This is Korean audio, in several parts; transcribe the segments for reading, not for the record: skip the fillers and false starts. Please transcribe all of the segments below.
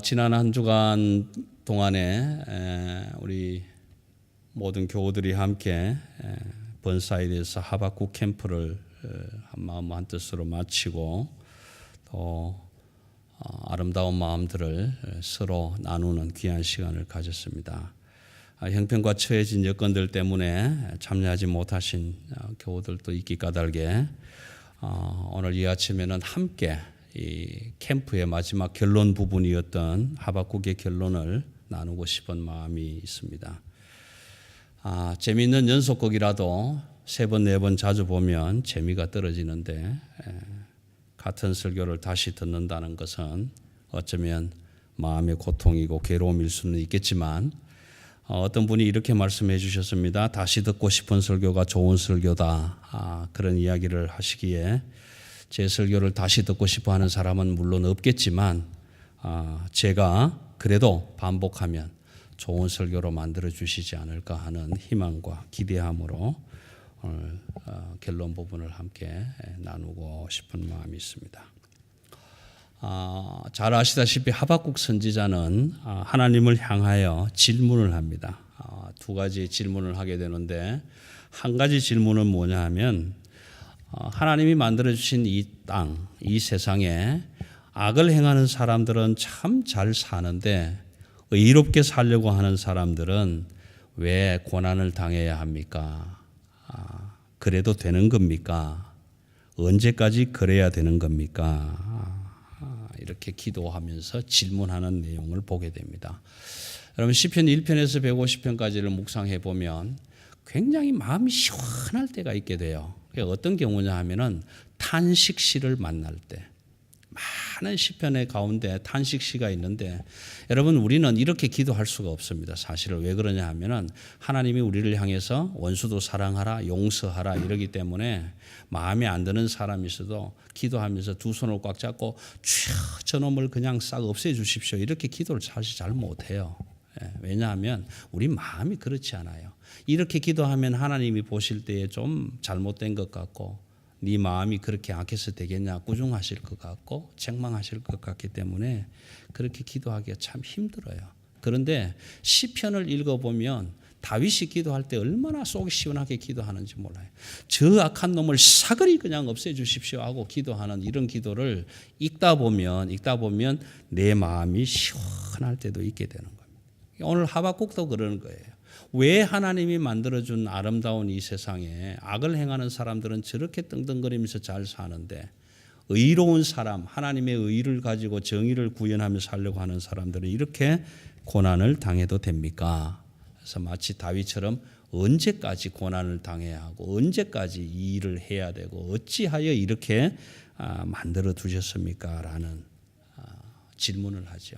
지난 한 주간 동안에 우리 모든 교우들이 함께 번사이드에서 하박국 캠프를 한 마음 한 뜻으로 마치고 또 아름다운 마음들을 서로 나누는 귀한 시간을 가졌습니다. 형편과 처해진 여건들 때문에 참여하지 못하신 교우들도 있기 까닭에 오늘 이 아침에는 함께 이 캠프의 마지막 결론 부분이었던 하박국의 결론을 나누고 싶은 마음이 있습니다. 재미있는 연속극이라도 3번, 4번 자주 보면 재미가 떨어지는데 같은 설교를 다시 듣는다는 것은 어쩌면 마음의 고통이고 괴로움일 수는 있겠지만 어떤 분이 이렇게 말씀해 주셨습니다. 다시 듣고 싶은 설교가 좋은 설교다. 그런 이야기를 하시기에 제 설교를 다시 듣고 싶어 하는 사람은 물론 없겠지만 제가 그래도 반복하면 좋은 설교로 만들어 주시지 않을까 하는 희망과 기대함으로 오늘 결론 부분을 함께 나누고 싶은 마음이 있습니다. 잘 아시다시피 하박국 선지자는 하나님을 향하여 질문을 합니다. 2가지 질문을 하게 되는데 한 가지 질문은 뭐냐 하면 하나님이 만들어주신 이 땅, 이 세상에 악을 행하는 사람들은 참 잘 사는데 의롭게 살려고 하는 사람들은 왜 고난을 당해야 합니까? 그래도 되는 겁니까? 언제까지 그래야 되는 겁니까? 이렇게 기도하면서 질문하는 내용을 보게 됩니다. 여러분 시편 1편에서 150편까지를 묵상해 보면 굉장히 마음이 시원할 때가 있게 돼요. 어떤 경우냐 하면은 탄식시를 만날 때, 많은 시편의 가운데 탄식시가 있는데 여러분 우리는 이렇게 기도할 수가 없습니다. 사실은 왜 그러냐 하면은 하나님이 우리를 향해서 원수도 사랑하라, 용서하라 이러기 때문에 마음에 안 드는 사람이 있어도 기도하면서 두 손을 꽉 잡고 주여 저놈을 그냥 싹 없애 주십시오 이렇게 기도를 사실 잘 못해요. 왜냐하면 우리 마음이 그렇지 않아요. 이렇게 기도하면 하나님이 보실 때에 좀 잘못된 것 같고 네 마음이 그렇게 악해서 되겠냐 꾸중하실 것 같고 책망하실 것 같기 때문에 그렇게 기도하기가 참 힘들어요. 그런데 시편을 읽어보면 다윗이 기도할 때 얼마나 속이 시원하게 기도하는지 몰라요. 저 악한 놈을 사거리 그냥 없애주십시오 하고 기도하는 이런 기도를 읽다 보면 내 마음이 시원할 때도 있게 되는 겁니다. 오늘 하박국도 그러는 거예요. 왜 하나님이 만들어준 아름다운 이 세상에 악을 행하는 사람들은 저렇게 떵떵거리면서 잘 사는데 의로운 사람, 하나님의 의를 가지고 정의를 구현하며 살려고 하는 사람들은 이렇게 고난을 당해도 됩니까? 그래서 마치 다윗처럼 언제까지 고난을 당해야 하고 언제까지 이 일을 해야 되고 어찌하여 이렇게 만들어 두셨습니까? 라는 질문을 하죠.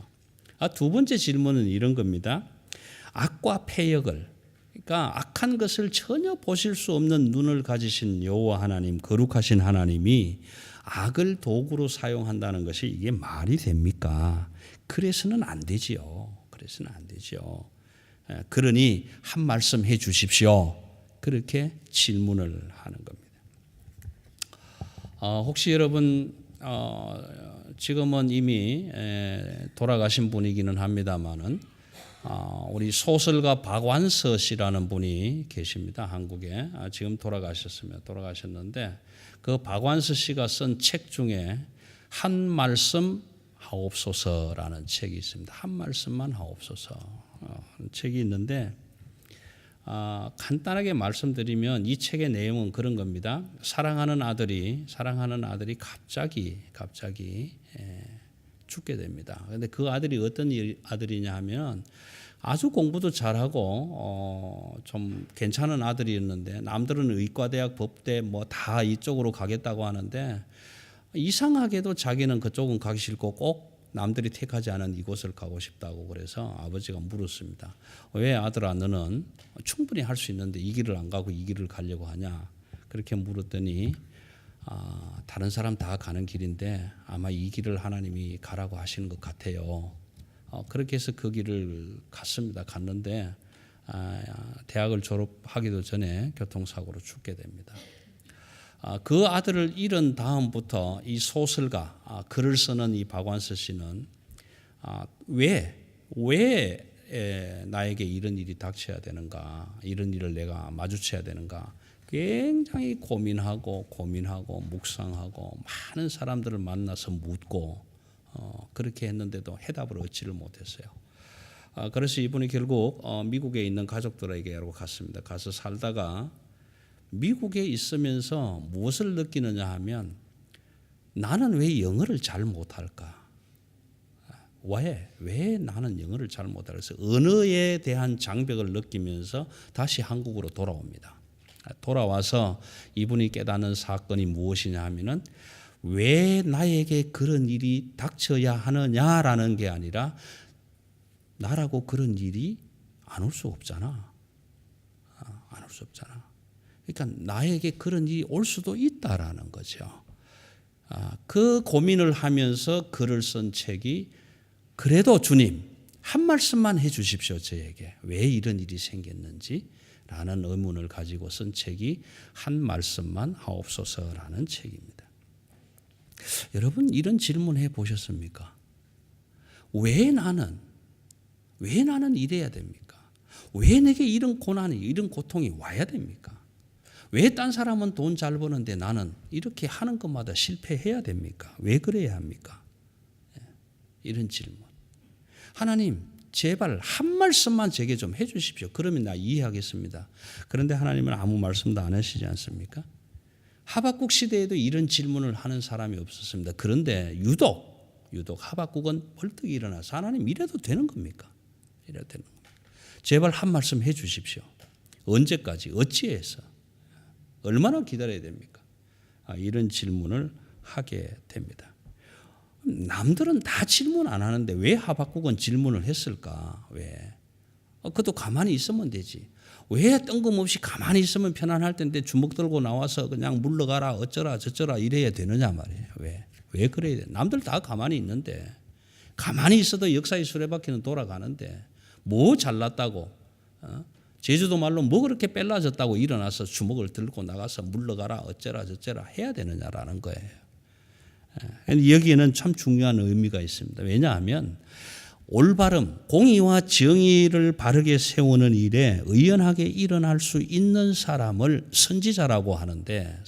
2번째 질문은 이런 겁니다. 악과 패역을, 그러니까 악한 것을 전혀 보실 수 없는 눈을 가지신 여호와 하나님, 거룩하신 하나님이 악을 도구로 사용한다는 것이 이게 말이 됩니까? 그래서는 안 되지요. 그러니 한 말씀 해 주십시오. 그렇게 질문을 하는 겁니다. 혹시 여러분 지금은 이미 돌아가신 분이기는 합니다만은 우리 소설가 박완서 씨라는 분이 계십니다. 한국에 지금 돌아가셨는데 그 박완서 씨가 쓴 책 중에 한 말씀 하옵소서라는 책이 있습니다. 한 말씀만 하옵소서 책이 있는데 간단하게 말씀드리면 이 책의 내용은 그런 겁니다. 사랑하는 아들이 갑자기 죽게 됩니다. 그런데 그 아들이 어떤 아들이냐 하면 아주 공부도 잘하고 좀 괜찮은 아들이었는데 남들은 의과대학, 법대 뭐 다 이쪽으로 가겠다고 하는데 이상하게도 자기는 그쪽은 가기 싫고 꼭 남들이 택하지 않은 이곳을 가고 싶다고 그래서 아버지가 물었습니다. 왜 아들아 너는 충분히 할 수 있는데 이 길을 안 가고 이 길을 가려고 하냐? 그렇게 물었더니 다른 사람 다 가는 길인데 아마 이 길을 하나님이 가라고 하시는 것 같아요. 그렇게 해서 그 길을 갔는데 대학을 졸업하기도 전에 교통사고로 죽게 됩니다. 그 아들을 잃은 다음부터 이 소설가, 글을 쓰는 이 박완서 씨는 왜 나에게 이런 일이 닥쳐야 되는가, 이런 일을 내가 마주쳐야 되는가, 굉장히 고민하고 묵상하고 많은 사람들을 만나서 묻고 그렇게 했는데도 해답을 얻지를 못했어요. 그래서 이분이 결국 미국에 있는 가족들에게 갔습니다. 가서 살다가 미국에 있으면서 무엇을 느끼느냐 하면, 나는 왜 영어를 잘 못할까? 왜 나는 영어를 잘 못할까? 그래서 언어에 대한 장벽을 느끼면서 다시 한국으로 돌아옵니다. 돌아와서 이분이 깨닫는 사건이 무엇이냐 하면은, 왜 나에게 그런 일이 닥쳐야 하느냐라는 게 아니라, 나라고 그런 일이 안 올 수 없잖아. 안 올 수 없잖아. 그러니까 나에게 그런 일이 올 수도 있다라는 거죠. 그 고민을 하면서 글을 쓴 책이, 그래도 주님 한 말씀만 해 주십시오. 저에게 왜 이런 일이 생겼는지 라는 의문을 가지고 쓴 책이 한 말씀만 하옵소서라는 책입니다. 여러분, 이런 질문 해 보셨습니까? 왜 나는 이래야 됩니까? 왜 내게 이런 고난이, 이런 고통이 와야 됩니까? 왜 딴 사람은 돈 잘 버는데 나는 이렇게 하는 것마다 실패해야 됩니까? 왜 그래야 합니까? 이런 질문. 하나님, 제발 한 말씀만 제게 좀 해 주십시오. 그러면 나 이해하겠습니다. 그런데 하나님은 아무 말씀도 안 하시지 않습니까? 하박국 시대에도 이런 질문을 하는 사람이 없었습니다. 그런데 유독 하박국은 벌떡 일어나서, 하나님 이래도 되는 겁니까? 이래도 되는 겁니까? 제발 한 말씀 해 주십시오. 언제까지? 어찌해서? 얼마나 기다려야 됩니까? 이런 질문을 하게 됩니다. 남들은 다 질문 안 하는데 왜 하박국은 질문을 했을까? 왜? 그것도 가만히 있으면 되지. 왜 뜬금없이 가만히 있으면 편안할 텐데 주먹 들고 나와서 그냥 물러가라 어쩌라 저쩌라 이래야 되느냐 말이에요. 왜 그래야 돼? 남들 다 가만히 있는데, 가만히 있어도 역사의 수레바퀴는 돌아가는데 뭐 잘났다고, 제주도 말로 뭐 그렇게 뺄라졌다고 일어나서 주먹을 들고 나가서 물러가라 어쩌라 저쩌라 해야 되느냐라는 거예요. 여기에는 참 중요한 의미가 있습니다. 왜냐하면 올바름, 공의와 정의를 바르게 세우는 일에 의연하게 일어날 수 있는 사람을 선지자라고 하는데,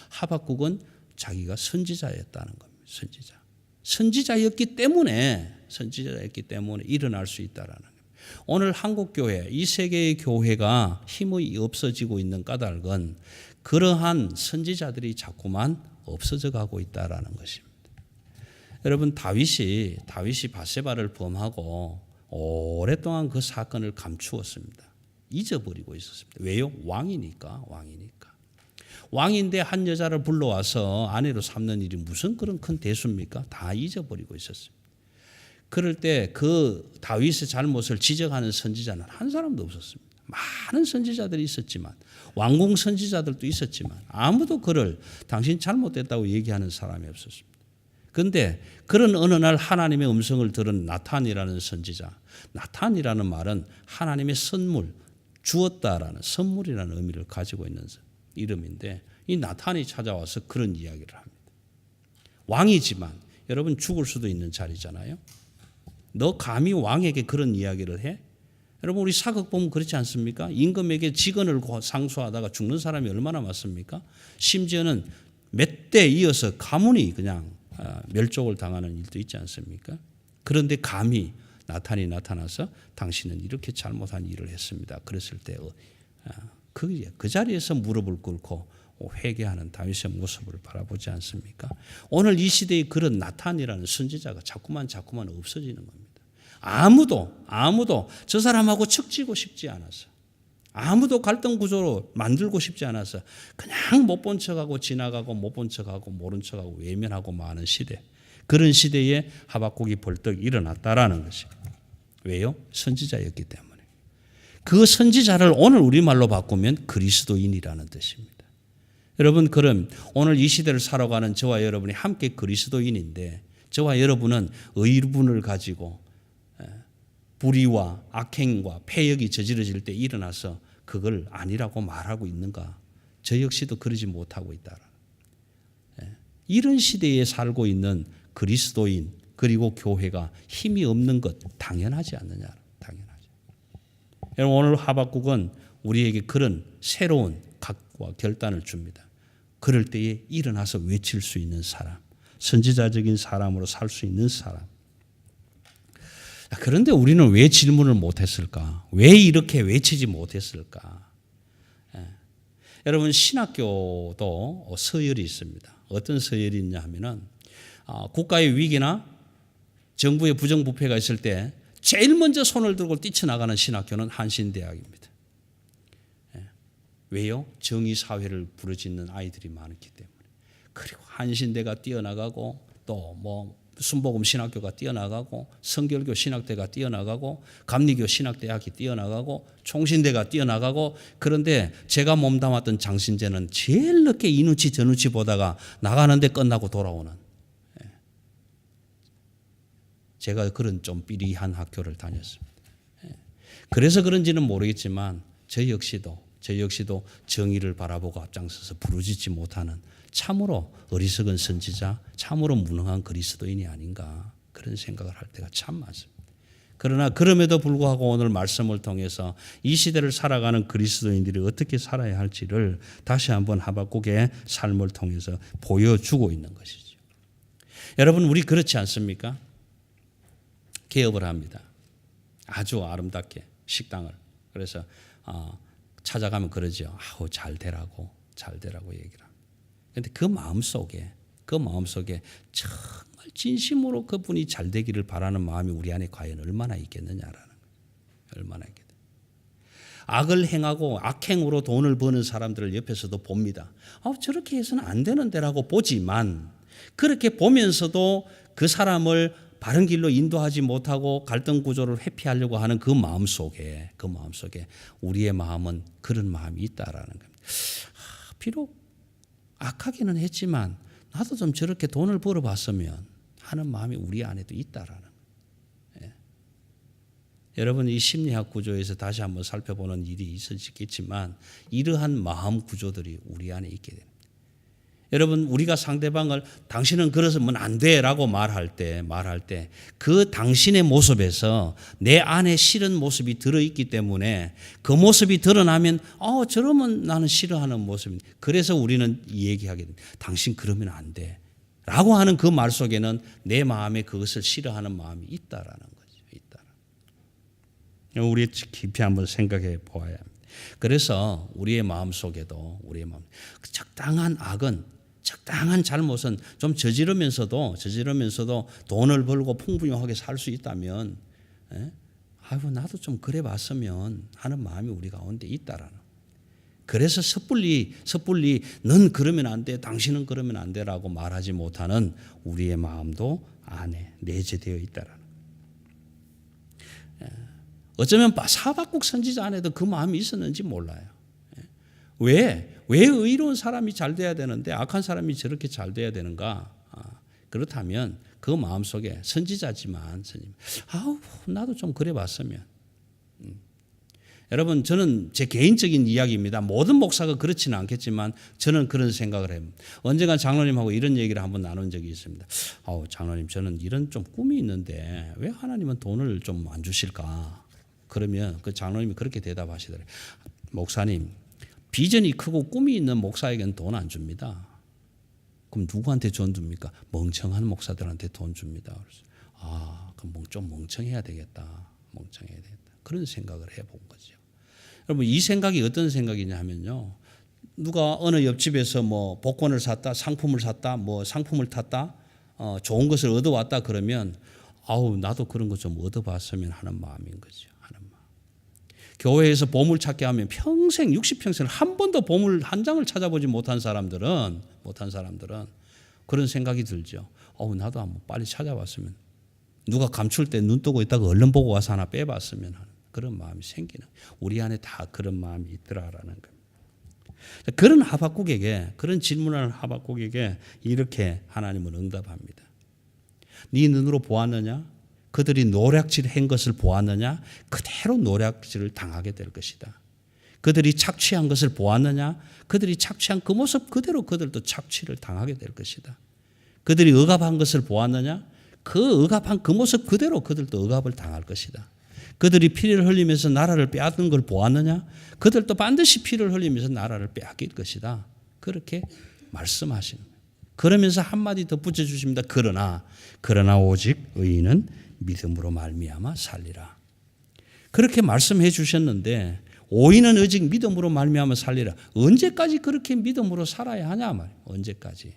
하박국은 자기가 선지자였다는 겁니다. 선지자였기 때문에 일어날 수 있다라는 겁니다. 오늘 한국교회, 이 세계의 교회가 힘이 없어지고 있는 까닭은 그러한 선지자들이 자꾸만 없어져 가고 있다라는 것입니다. 여러분, 다윗이 밧세바를 범하고 오랫동안 그 사건을 감추었습니다. 잊어버리고 있었습니다. 왜요? 왕이니까. 왕인데 한 여자를 불러와서 아내로 삼는 일이 무슨 그런 큰 대수입니까? 다 잊어버리고 있었습니다. 그럴 때 그 다윗의 잘못을 지적하는 선지자는 한 사람도 없었습니다. 많은 선지자들이 있었지만, 왕궁 선지자들도 있었지만 아무도 그를 당신 잘못됐다고 얘기하는 사람이 없었습니다. 그런데 그런 어느 날 하나님의 음성을 들은 나탄이라는 선지자, 나탄이라는 말은 하나님의 선물, 주었다라는 선물이라는 의미를 가지고 있는 이름인데, 이 나탄이 찾아와서 그런 이야기를 합니다. 왕이지만 여러분 죽을 수도 있는 자리잖아요. 너 감히 왕에게 그런 이야기를 해? 여러분, 우리 사극 보면 그렇지 않습니까? 임금에게 직언을 상소하다가 죽는 사람이 얼마나 많습니까? 심지어는 몇 대 이어서 가문이 그냥 멸족을 당하는 일도 있지 않습니까? 그런데 감히 나탄이 나타나서 당신은 이렇게 잘못한 일을 했습니다. 그랬을 때 그 자리에서 무릎을 꿇고 회개하는 다윗의 모습을 바라보지 않습니까? 오늘 이 시대에 그런 나탄이라는 선지자가 자꾸만 없어지는 겁니다. 아무도 저 사람하고 척지고 싶지 않아서, 아무도 갈등 구조로 만들고 싶지 않아서 그냥 못 본 척하고 지나가고 못 본 척하고 모른 척하고 외면하고 마는 시대, 그런 시대에 하박국이 벌떡 일어났다라는 것입니다. 왜요? 선지자였기 때문에. 그 선지자를 오늘 우리말로 바꾸면 그리스도인이라는 뜻입니다. 여러분, 그럼 오늘 이 시대를 살아가는 저와 여러분이 함께 그리스도인인데, 저와 여러분은 의분을 가지고 불의와 악행과 패역이 저지러질 때 일어나서 그걸 아니라고 말하고 있는가? 저 역시도 그러지 못하고 있다. 이런 시대에 살고 있는 그리스도인, 그리고 교회가 힘이 없는 것 당연하지 않느냐. 당연하지. 여러분 오늘 하박국은 우리에게 그런 새로운 각과 결단을 줍니다. 그럴 때에 일어나서 외칠 수 있는 사람, 선지자적인 사람으로 살 수 있는 사람. 그런데 우리는 왜 질문을 못했을까? 왜 이렇게 외치지 못했을까? 여러분 신학교도 서열이 있습니다. 어떤 서열이 있냐 하면은 국가의 위기나 정부의 부정부패가 있을 때 제일 먼저 손을 들고 뛰쳐나가는 신학교는 한신대학입니다. 왜요? 정의사회를 부르짖는 아이들이 많기 때문에. 그리고 한신대가 뛰어나가고 또 뭐 순복음 신학교가 뛰어나가고 성결교 신학대가 뛰어나가고 감리교 신학대학이 뛰어나가고 총신대가 뛰어나가고 그런데 제가 몸담았던 장신대는 제일 늦게 이눈치 저눈치 보다가 나가는데 끝나고 돌아오는 제가 그런 좀 삐리한 학교를 다녔습니다. 그래서 그런지는 모르겠지만 저 역시도 정의를 바라보고 앞장서서 부르짖지 못하는 참으로 어리석은 선지자, 참으로 무능한 그리스도인이 아닌가 그런 생각을 할 때가 참 많습니다. 그러나 그럼에도 불구하고 오늘 말씀을 통해서 이 시대를 살아가는 그리스도인들이 어떻게 살아야 할지를 다시 한번 하박국의 삶을 통해서 보여주고 있는 것이죠. 여러분 우리 그렇지 않습니까? 개업을 합니다. 아주 아름답게 식당을. 그래서 찾아가면 그러죠. 아우 잘 되라고 얘기를 합니다. 그런데 그 마음속에 정말 진심으로 그분이 잘 되기를 바라는 마음이 우리 안에 과연 얼마나 있겠느냐라는 거예요. 얼마나 있겠느냐. 악을 행하고 악행으로 돈을 버는 사람들을 옆에서도 봅니다. 저렇게 해서는 안 되는데라고 보지만 그렇게 보면서도 그 사람을 바른 길로 인도하지 못하고 갈등 구조를 회피하려고 하는 그 마음 속에 우리의 마음은 그런 마음이 있다라는 겁니다. 비록 악하기는 했지만 나도 좀 저렇게 돈을 벌어봤으면 하는 마음이 우리 안에도 있다라는 거예요. 여러분 이 심리학 구조에서 다시 한번 살펴보는 일이 있으시겠지만 이러한 마음 구조들이 우리 안에 있게 됩니다. 여러분 우리가 상대방을 당신은 그러면 안 돼라고 말할 때 그 당신의 모습에서 내 안에 싫은 모습이 들어있기 때문에 그 모습이 드러나면 저러면 나는 싫어하는 모습입니다. 그래서 우리는 얘기하게 됩니다. 당신 그러면 안 돼 라고 하는 그 말 속에는 내 마음에 그것을 싫어하는 마음이 있다라는 거죠. 우리 깊이 한번 생각해 보아야 합니다. 그래서 우리의 마음 속에도 적당한 악은 적당한 잘못은 좀 저지르면서도 돈을 벌고 풍부하게 살 수 있다면 나도 좀 그래 봤으면 하는 마음이 우리 가운데 있다라는. 그래서 섣불리 넌 그러면 안 돼, 당신은 그러면 안 돼라고 말하지 못하는 우리의 마음도 안에 내재되어 있다라는. 어쩌면 하박국 선지자 안에도 그 마음이 있었는지 몰라요. 왜 의로운 사람이 잘 돼야 되는데 악한 사람이 저렇게 잘 돼야 되는가? 그렇다면 그 마음속에 선지자지만 나도 좀 그래 봤으면. 여러분 저는 제 개인적인 이야기입니다. 모든 목사가 그렇지는 않겠지만 저는 그런 생각을 해요. 언젠가 장로님하고 이런 얘기를 한번 나눈 적이 있습니다. 장로님 저는 이런 좀 꿈이 있는데 왜 하나님은 돈을 좀 안 주실까? 그러면 그 장로님이 그렇게 대답하시더래요. 목사님 비전이 크고 꿈이 있는 목사에게는 돈 안 줍니다. 그럼 누구한테 돈 줍니까? 멍청한 목사들한테 돈 줍니다. 그럼 좀 멍청해야 되겠다. 그런 생각을 해본 거죠. 여러분 이 생각이 어떤 생각이냐 하면요. 누가 어느 옆집에서 뭐 복권을 샀다, 상품을 샀다, 뭐 상품을 탔다, 좋은 것을 얻어왔다 그러면 나도 그런 거 좀 얻어봤으면 하는 마음인 거죠. 교회에서 보물 찾기 하면 평생 60평생을 한 번도 보물 한 장을 찾아보지 못한 사람들은 그런 생각이 들죠. 나도 한번 빨리 찾아봤으면 누가 감출 때 눈 뜨고 있다가 얼른 보고 와서 하나 빼봤으면 하는 그런 마음이 생기는 우리 안에 다 그런 마음이 있더라라는 겁니다. 그런 질문을 하박국에게 이렇게 하나님은 응답합니다. 네 눈으로 보았느냐? 그들이 노략질한 것을 보았느냐? 그대로 노략질을 당하게 될 것이다. 그들이 착취한 것을 보았느냐? 그들이 착취한 그 모습 그대로 그들도 착취를 당하게 될 것이다. 그들이 억압한 것을 보았느냐? 그 억압한 그 모습 그대로 그들도 억압을 당할 것이다. 그들이 피를 흘리면서 나라를 빼앗는 걸 보았느냐? 그들도 반드시 피를 흘리면서 나라를 빼앗길 것이다. 그렇게 말씀하시는 거예요. 그러면서 한마디 더 붙여주십니다. 그러나 오직 의인은 믿음으로 말미암아 살리라. 그렇게 말씀해 주셨는데 의인은 오직 믿음으로 말미암아 살리라. 언제까지 그렇게 믿음으로 살아야 하냐 말이에요. 언제까지.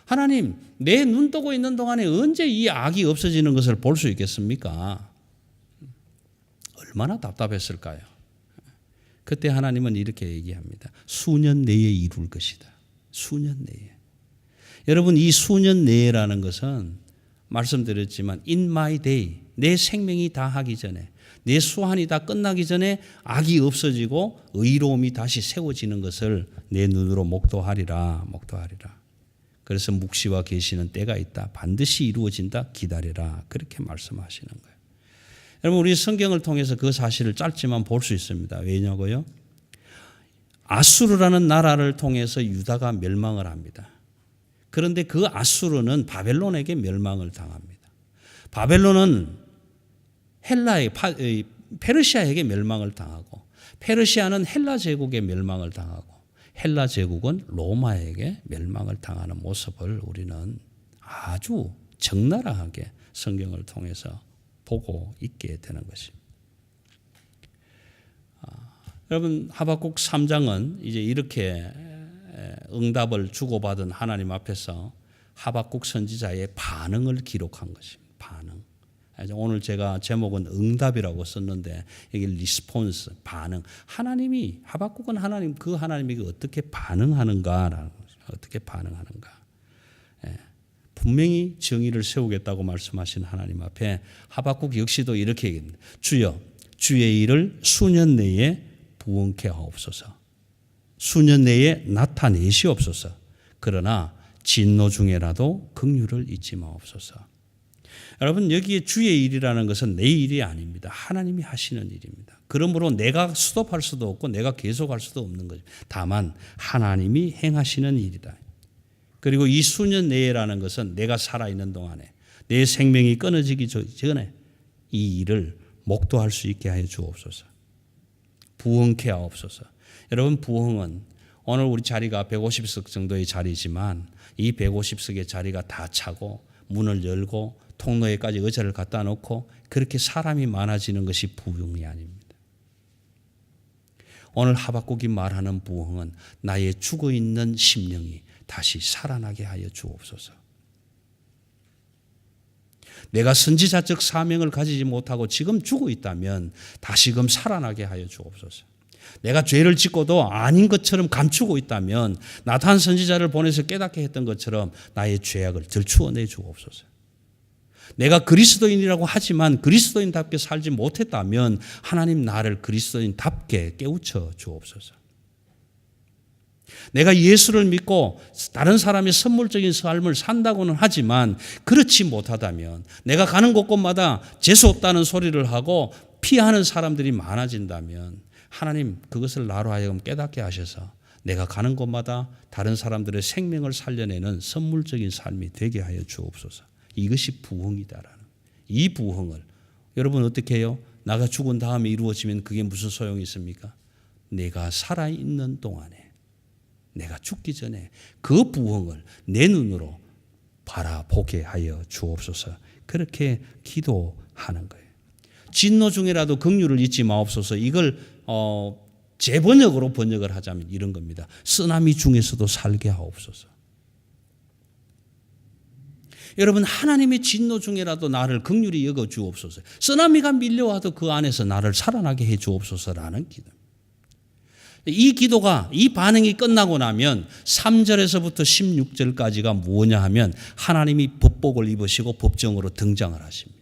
하나님, 내 눈 뜨고 있는 동안에 언제 이 악이 없어지는 것을 볼 수 있겠습니까? 얼마나 답답했을까요? 그때 하나님은 이렇게 얘기합니다. 수년 내에 이룰 것이다. 수년 내에. 여러분, 이 수년 내라는 것은 말씀드렸지만 in my day, 내 생명이 다 하기 전에, 내 수한이 다 끝나기 전에 악이 없어지고 의로움이 다시 세워지는 것을 내 눈으로 목도하리라. 그래서 묵시와 계시는 때가 있다. 반드시 이루어진다. 기다리라. 그렇게 말씀하시는 거예요. 여러분, 우리 성경을 통해서 그 사실을 짧지만 볼 수 있습니다. 왜냐고요? 아수르라는 나라를 통해서 유다가 멸망을 합니다. 그런데 그 아수르는 바벨론에게 멸망을 당합니다. 바벨론은 페르시아에게 멸망을 당하고, 페르시아는 헬라 제국에 멸망을 당하고, 헬라 제국은 로마에게 멸망을 당하는 모습을 우리는 아주 적나라하게 성경을 통해서 보고 있게 되는 것입니다. 여러분, 하박국 3장은 이제 이렇게 응답을 주고받은 하나님 앞에서 하박국 선지자의 반응을 기록한 것입니다. 반응. 오늘 제가 제목은 응답이라고 썼는데 여기 리스폰스, 반응. 하나님이, 하박국은 하나님, 그 하나님에게 어떻게 반응하는가. 분명히 정의를 세우겠다고 말씀하신 하나님 앞에 하박국 역시도 이렇게 얘기합니다. 주여, 주의 일을 수년 내에 부응케 하옵소서. 수년 내에 나타내시옵소서. 그러나 진노 중에라도 긍휼을 잊지 마옵소서. 여러분, 여기에 주의 일이라는 것은 내 일이 아닙니다. 하나님이 하시는 일입니다. 그러므로 내가 스톱할 수도 없고 내가 계속할 수도 없는 거죠. 다만 하나님이 행하시는 일이다. 그리고 이 수년 내에라는 것은 내가 살아있는 동안에 내 생명이 끊어지기 전에 이 일을 목도할 수 있게 하여 주옵소서. 부흥케 하옵소서. 여러분, 부흥은 오늘 우리 자리가 150석 정도의 자리지만 이 150석의 자리가 다 차고 문을 열고 통로에까지 의자를 갖다 놓고 그렇게 사람이 많아지는 것이 부흥이 아닙니다. 오늘 하박국이 말하는 부흥은 나의 죽어있는 심령이 다시 살아나게 하여 주옵소서. 내가 선지자적 사명을 가지지 못하고 지금 죽어 있다면 다시금 살아나게 하여 주옵소서. 내가 죄를 짓고도 아닌 것처럼 감추고 있다면 나단 선지자를 보내서 깨닫게 했던 것처럼 나의 죄악을 들추어내 주옵소서. 내가 그리스도인이라고 하지만 그리스도인답게 살지 못했다면 하나님 나를 그리스도인답게 깨우쳐 주옵소서. 내가 예수를 믿고 다른 사람의 선물적인 삶을 산다고는 하지만 그렇지 못하다면 내가 가는 곳곳마다 재수없다는 소리를 하고 피하는 사람들이 많아진다면 하나님 그것을 나로 하여금 깨닫게 하셔서 내가 가는 곳마다 다른 사람들의 생명을 살려내는 선물적인 삶이 되게 하여 주옵소서. 이것이 부흥이다라는 이 부흥을 여러분 어떻게 해요? 나가 죽은 다음에 이루어지면 그게 무슨 소용이 있습니까? 내가 살아있는 동안에 내가 죽기 전에 그 부흥을 내 눈으로 바라보게 하여 주옵소서. 그렇게 기도하는 거예요. 진노 중에라도 긍휼을 잊지 마옵소서. 이걸 재번역으로 번역을 하자면 이런 겁니다. 쓰나미 중에서도 살게 하옵소서. 여러분, 하나님의 진노 중에라도 나를 긍휼히 여겨 주옵소서. 쓰나미가 밀려와도 그 안에서 나를 살아나게 해 주옵소서라는 기도. 이 기도가, 이 반응이 끝나고 나면 3절에서부터 16절까지가 뭐냐 하면 하나님이 법복을 입으시고 법정으로 등장을 하십니다.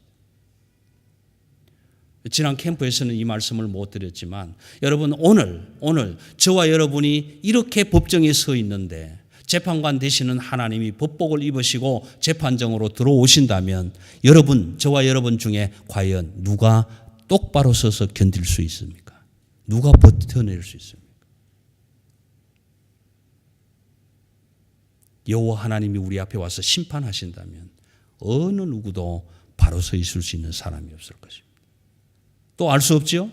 지난 캠프에서는 이 말씀을 못 드렸지만 여러분 오늘 저와 여러분이 이렇게 법정에 서 있는데 재판관 되시는 하나님이 법복을 입으시고 재판정으로 들어오신다면 여러분, 저와 여러분 중에 과연 누가 똑바로 서서 견딜 수 있습니까? 누가 버텨낼 수 있습니까? 여호와 하나님이 우리 앞에 와서 심판하신다면 어느 누구도 바로 서 있을 수 있는 사람이 없을 것입니다. 또 알 수 없지요?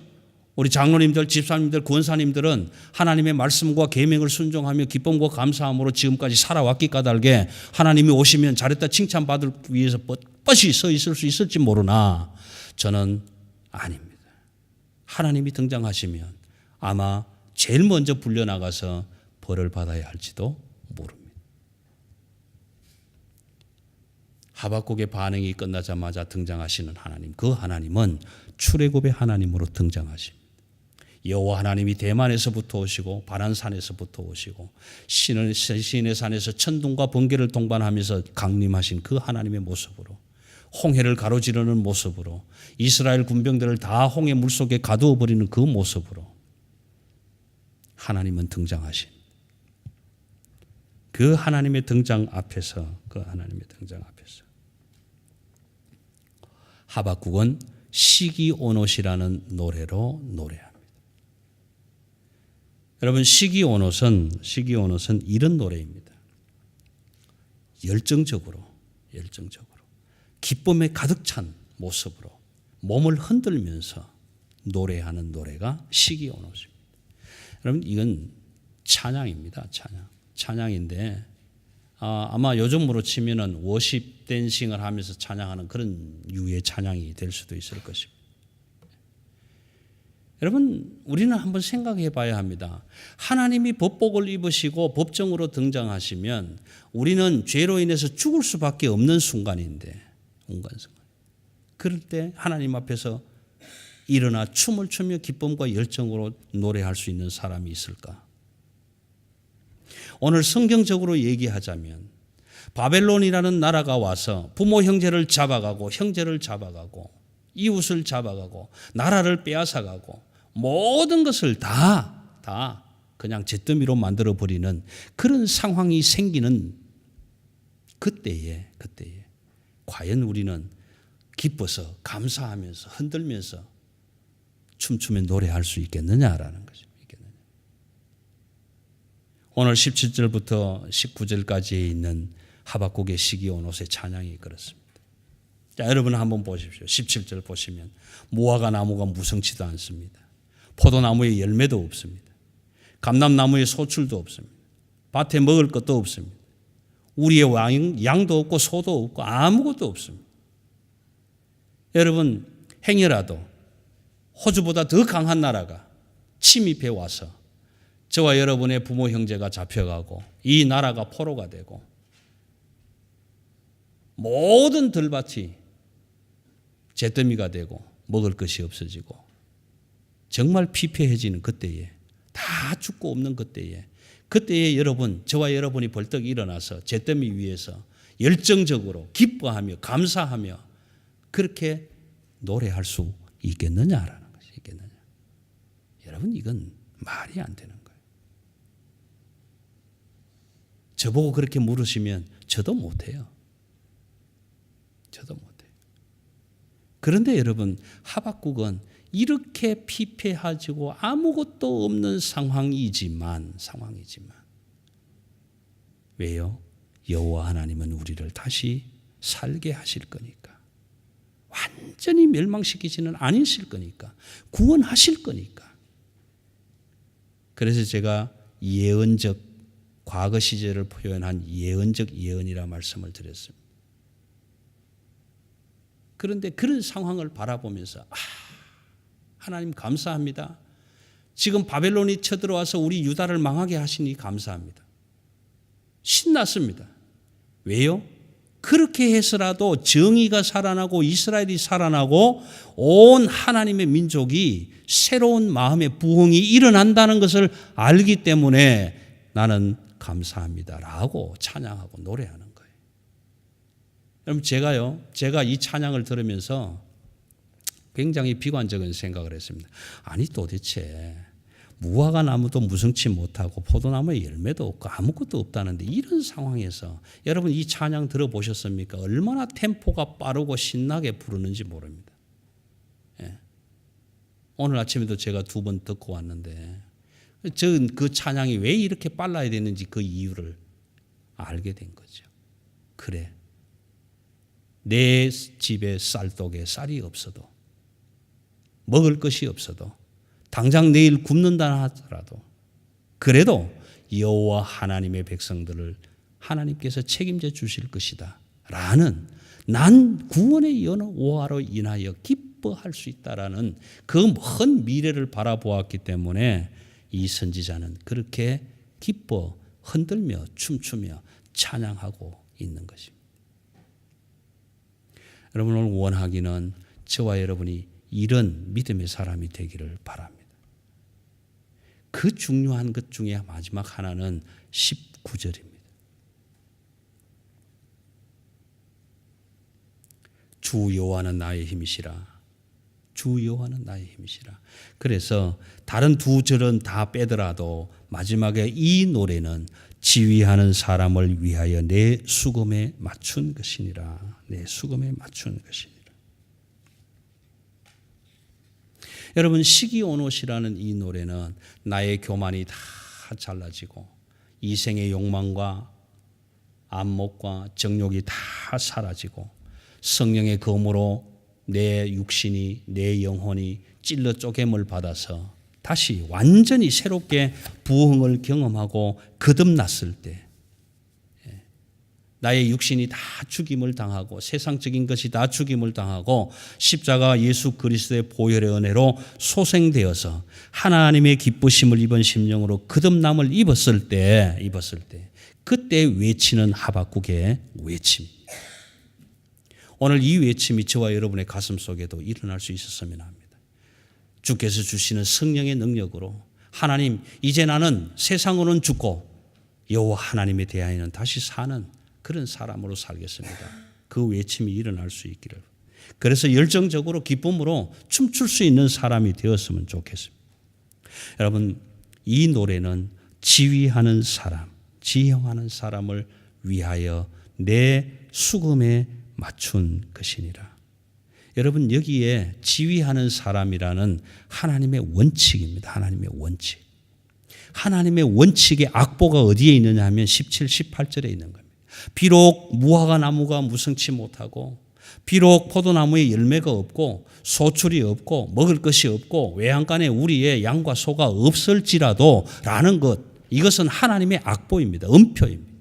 우리 장로님들, 집사님들, 권사님들은 하나님의 말씀과 계명을 순종하며 기쁨과 감사함으로 지금까지 살아왔기 까닭에 하나님이 오시면 잘했다 칭찬받을 위해서 뻣뻣이 서 있을 수 있을지 모르나 저는 아닙니다. 하나님이 등장하시면 아마 제일 먼저 불려나가서 벌을 받아야 할지도 모릅니다. 하박국의 반응이 끝나자마자 등장하시는 하나님, 그 하나님은 출애굽의 하나님으로 등장하십니다. 여호와 하나님이 대만에서부터 오시고 바란산에서부터 오시고 시내 산에서 천둥과 번개를 동반하면서 강림하신 그 하나님의 모습으로 홍해를 가로지르는 모습으로 이스라엘 군병들을 다 홍해 물속에 가두어 버리는 그 모습으로 하나님은 등장하신 그 하나님의 등장 앞에서 하박국은 시기오롯이라는 노래로 노래합니다. 여러분 시기오롯은 이런 노래입니다. 열정적으로 기쁨에 가득 찬 모습으로 몸을 흔들면서 노래하는 노래가 시기오롯입니다. 여러분 이건 찬양입니다. 찬양인데 아마 요즘으로 치면은 워십 댄싱을 하면서 찬양하는 그런 유의 찬양이 될 수도 있을 것입니다. 여러분 우리는 한번 생각해 봐야 합니다. 하나님이 법복을 입으시고 법정으로 등장하시면 우리는 죄로 인해서 죽을 수밖에 없는 순간인데 그럴 때 하나님 앞에서 일어나 춤을 추며 기쁨과 열정으로 노래할 수 있는 사람이 있을까? 오늘 성경적으로 얘기하자면 바벨론이라는 나라가 와서 부모 형제를 잡아가고 이웃을 잡아가고 나라를 빼앗아가고 모든 것을 다 그냥 잿더미로 만들어버리는 그런 상황이 생기는 그때에 과연 우리는 기뻐서 감사하면서 흔들면서 춤추며 노래할 수 있겠느냐라는 것입니다. 오늘 17절부터 19절까지에 있는 하박국의 시기오롯의 찬양이 그렇습니다. 자, 여러분 한번 보십시오. 17절 보시면 무화과 나무가 무성치도 않습니다. 포도나무에 열매도 없습니다. 감람나무에 소출도 없습니다. 밭에 먹을 것도 없습니다. 우리의 양도 없고 소도 없고 아무것도 없습니다. 여러분 행여라도 호주보다 더 강한 나라가 침입해 와서 저와 여러분의 부모 형제가 잡혀가고 이 나라가 포로가 되고 모든 들밭이 잿더미가 되고 먹을 것이 없어지고 정말 피폐해지는 그때에 다 죽고 없는 그때에 여러분 저와 여러분이 벌떡 일어나서 잿더미 위에서 열정적으로 기뻐하며 감사하며 그렇게 노래할 수 있겠느냐라는 것이 있겠느냐. 여러분 이건 말이 안 되는 거예요. 저보고 그렇게 물으시면 저도 못해요. 그런데 여러분 하박국은 이렇게 피폐하지고 아무것도 없는 상황이지만 왜요? 여호와 하나님은 우리를 다시 살게 하실 거니까. 완전히 멸망시키지는 않으실 거니까. 구원하실 거니까. 그래서 제가 예언적 과거 시제를 표현한 예언적 예언이라 말씀을 드렸습니다. 그런데 그런 상황을 바라보면서 하나님 감사합니다. 지금 바벨론이 쳐들어와서 우리 유다를 망하게 하시니 감사합니다. 신났습니다. 왜요? 그렇게 해서라도 정의가 살아나고 이스라엘이 살아나고 온 하나님의 민족이 새로운 마음의 부흥이 일어난다는 것을 알기 때문에 나는 감사합니다라고 찬양하고 노래하는 거예요. 여러분 제가 이 찬양을 들으면서 굉장히 비관적인 생각을 했습니다. 아니 도대체 무화과 나무도 무성치 못하고 포도나무에 열매도 없고 아무것도 없다는데 이런 상황에서 여러분 이 찬양 들어보셨습니까? 얼마나 템포가 빠르고 신나게 부르는지 모릅니다. 예. 오늘 아침에도 제가 2번 듣고 왔는데 저는 그 찬양이 왜 이렇게 빨라야 되는지 그 이유를 알게 된 거죠. 그래. 내 집에 쌀독에 쌀이 없어도, 먹을 것이 없어도, 당장 내일 굶는다 하더라도, 그래도 여호와 하나님의 백성들을 하나님께서 책임져 주실 것이다 라는, 난 구원의 여호와로 인하여 기뻐할 수 있다라는 그 먼 미래를 바라보았기 때문에 이 선지자는 그렇게 기뻐 흔들며 춤추며 찬양하고 있는 것입니다. 여러분, 오늘 원하기는 저와 여러분이 이런 믿음의 사람이 되기를 바랍니다. 그 중요한 것 중에 마지막 하나는 19절입니다. 주 여호와는 나의 힘이시라. 주 여호와는 나의 힘이시라. 그래서 다른 두 절은 다 빼더라도 마지막에 이 노래는 지휘하는 사람을 위하여 내 수금에 맞춘 것이니라. 내 수금에 맞춘 것이니라. 여러분, 시기온옷이라는 이 노래는 나의 교만이 다 잘라지고 이생의 욕망과 안목과 정욕이 다 사라지고 성령의 검으로 내 육신이, 내 영혼이 찔러 쪼갰을 받아서 다시 완전히 새롭게 부흥을 경험하고 거듭났을 때, 나의 육신이 다 죽임을 당하고 세상적인 것이 다 죽임을 당하고 십자가 예수 그리스도의 보혈의 은혜로 소생되어서 하나님의 기쁘심을 입은 심령으로 거듭남을 입었을 때 그때 외치는 하박국의 외침입니다. 오늘 이 외침이 저와 여러분의 가슴 속에도 일어날 수 있었으면 합니다. 주께서 주시는 성령의 능력으로 하나님, 이제 나는 세상으로는 죽고 여호와 하나님에 대하여는 다시 사는 그런 사람으로 살겠습니다. 그 외침이 일어날 수 있기를. 그래서 열정적으로 기쁨으로 춤출 수 있는 사람이 되었으면 좋겠습니다. 여러분, 이 노래는 지휘하는 사람, 지형하는 사람을 위하여 내 수금에 맞춘 것이니라. 여러분, 여기에 지휘하는 사람이라는 하나님의 원칙입니다. 하나님의 원칙. 하나님의 원칙의 악보가 어디에 있느냐 하면 17, 18절에 있는 겁니다. 비록 무화과 나무가 무성치 못하고, 비록 포도나무에 열매가 없고 소출이 없고 먹을 것이 없고 외양간에 우리의 양과 소가 없을지라도 라는 것, 이것은 하나님의 악보입니다. 음표입니다.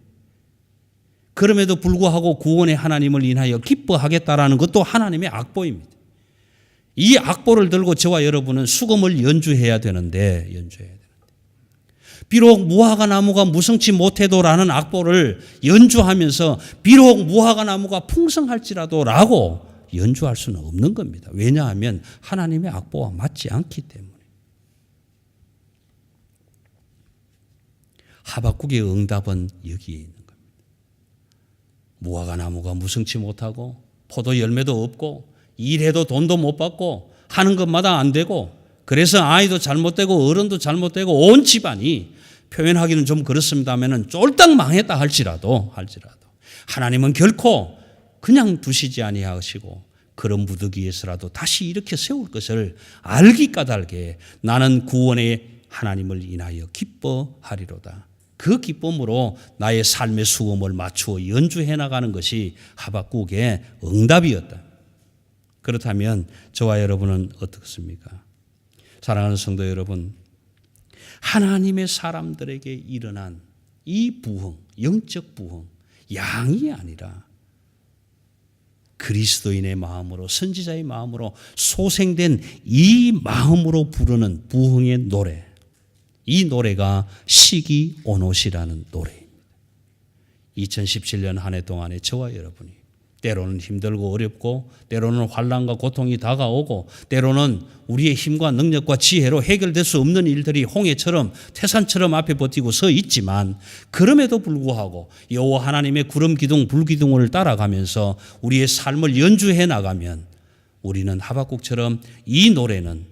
그럼에도 불구하고 구원의 하나님을 인하여 기뻐하겠다라는 것도 하나님의 악보입니다. 이 악보를 들고 저와 여러분은 수금을 연주해야 되는데 비록 무화과 나무가 무성치 못해도라는 악보를 연주하면서 비록 무화과 나무가 풍성할지라도 라고 연주할 수는 없는 겁니다. 왜냐하면 하나님의 악보와 맞지 않기 때문에. 하박국의 응답은 여기에 있는 겁니다. 무화과 나무가 무성치 못하고 포도 열매도 없고 일해도 돈도 못 받고 하는 것마다 안 되고, 그래서 아이도 잘못되고 어른도 잘못되고 온 집안이, 표현하기는 좀 그렇습니다만은 쫄딱 망했다 할지라도 하나님은 결코 그냥 두시지 아니하시고 그런 무더기에서라도 다시 이렇게 세울 것을 알기 까닭에 나는 구원의 하나님을 인하여 기뻐하리로다. 그 기쁨으로 나의 삶의 수금을 맞추어 연주해 나가는 것이 하박국의 응답이었다. 그렇다면 저와 여러분은 어떻습니까? 사랑하는 성도 여러분, 하나님의 사람들에게 일어난 이 부흥, 영적 부흥, 양이 아니라 그리스도인의 마음으로, 선지자의 마음으로 소생된 이 마음으로 부르는 부흥의 노래, 이 노래가 시기온옷이라는 노래입니다. 2017년 한 해 동안에 저와 여러분이 때로는 힘들고 어렵고 때로는 환난과 고통이 다가오고 때로는 우리의 힘과 능력과 지혜로 해결될 수 없는 일들이 홍해처럼 태산처럼 앞에 버티고 서 있지만, 그럼에도 불구하고 여호와 하나님의 구름 기둥 불 기둥을 따라가면서 우리의 삶을 연주해 나가면 우리는 하박국처럼 이 노래는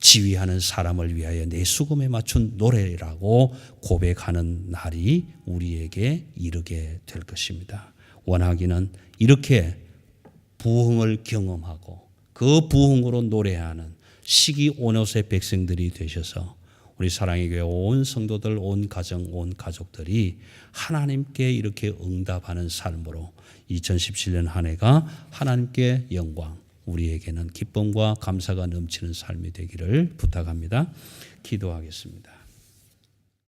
지휘하는 사람을 위하여 내 수금에 맞춘 노래라고 고백하는 날이 우리에게 이르게 될 것입니다. 원하기는 이렇게 부흥을 경험하고 그 부흥으로 노래하는 시기온옷의 백성들이 되셔서 우리 사랑의 교회 온 성도들, 온 가정, 온 가족들이 하나님께 이렇게 응답하는 삶으로 2017년 한 해가 하나님께 영광, 우리에게는 기쁨과 감사가 넘치는 삶이 되기를 부탁합니다. 기도하겠습니다.